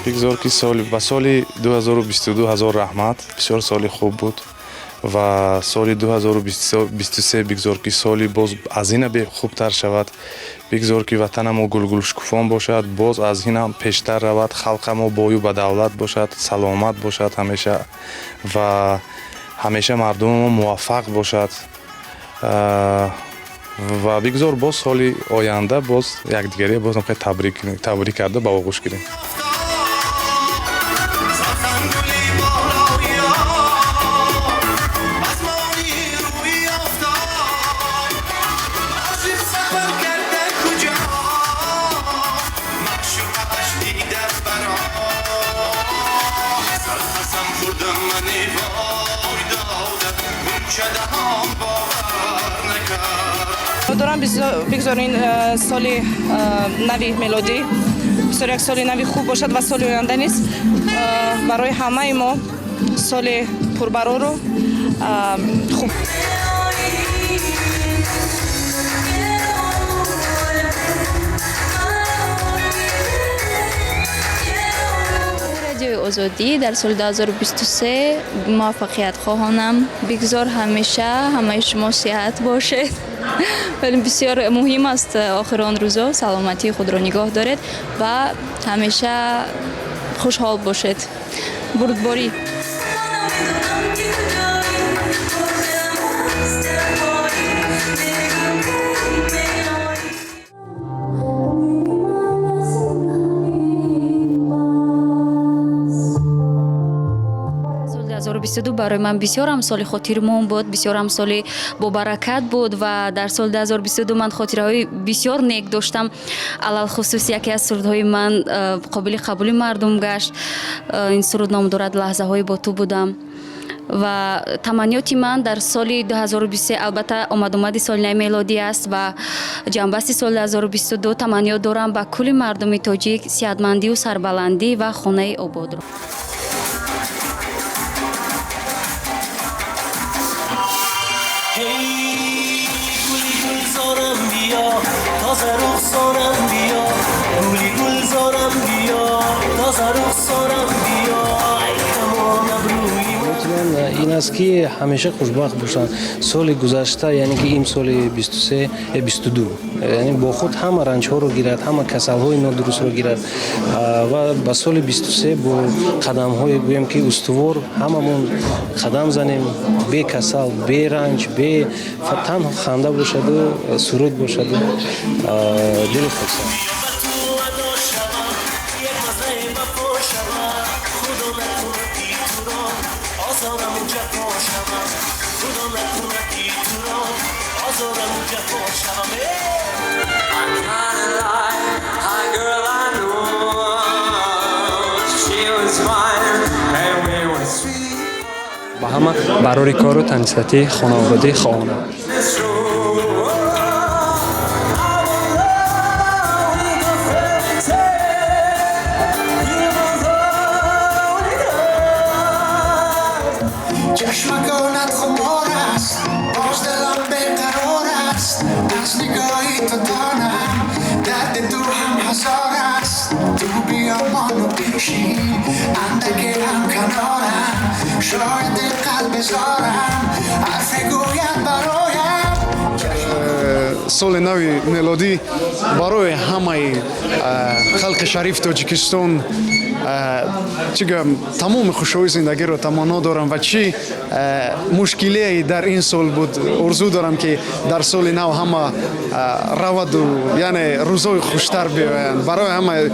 بگذار که سال 2022 هزار رحمت، بسیار سال خوب بود و سال 2023 بگذار که سالی باز از این به خوبتر شود. بگذار که وطن ما گلگل شکوفان باشد، باز از این هم پیشتر رود، خلق ما بایو به دولت باشد، سلامت باشد همیشه و همیشه مردم ما موفق باشد و بگذار باز سال آینده باز یک دیگری باز هم تبریک کرده به آغوش گیریم. دارم بگذارین سال نوی میلادی بسیار یک سال نوی خوب باشد و سال آینده نیست برای همه ما سال پربرا رو خوب. رادیوی آزادی در سال 2023 موفقیت خواهانم. بگذار همیشه همه شما صحت باشید. ولی بسیار مهم است آخر آن روزا سلامتی خود را نگاه دارید و همیشه خوشحال باشید. بردباری. برای من بسیار هم سال خاطرمون بود، بسیار هم سال با برکت بود و در سال 2022 من خاطرهای بسیار نیک داشتم. علل خصوص یکی از سرودهای من قابل قبول مردم گشت. این سرود نام دارد لحظه های با تو بودم و تمنیات من در سال 2023 البته آمد سال نو میلادی است و جنبستی سال 2022 تمنیات دارم به کل مردم تاجیک صحتمندی و سربلندی و خانه آباد را. تازه رخسارم بیا گولی گلزارم بیا تازه رخسارم بیا ای تمام ابروی این است که همیشه خوشبخت باشن. سال گذشته یعنی که این سال 22 یعنی با خود همه رنج ها رو گیرد، همه کسل های نادرست رو گیرد و با سال 23 با قدم های گویم که استوار هممون قدم زنیم، بی کسل، بی رنج، بی تنها خنده باشد و سرود باشد و دل خوشحال. با همه برای کار و تنیساتی خانواده خواهانم. چشمکانت خمار است باز دلم بیقرار است از نگاهی تو دانم درد تو هم هزار است تو بیا منو پیشی اندکی هم کنارم شاید قلب زارم حرف گوید برایم. سال نوی میلادی برای همه خلق شریف تاجیکستان چیگم تمام خوشحالی زندگی رو تمنا دارم و چی مشکلی در این سال بود آرزو دارم که در سال نو همه رود و یعنی روزای خوشتر بیاین. برای همه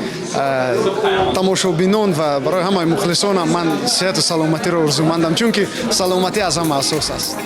تماشابینان و برای همه مخلصانم من صحت و سلامتی رو آرزومندم چون که سلامتی از همه اساس است.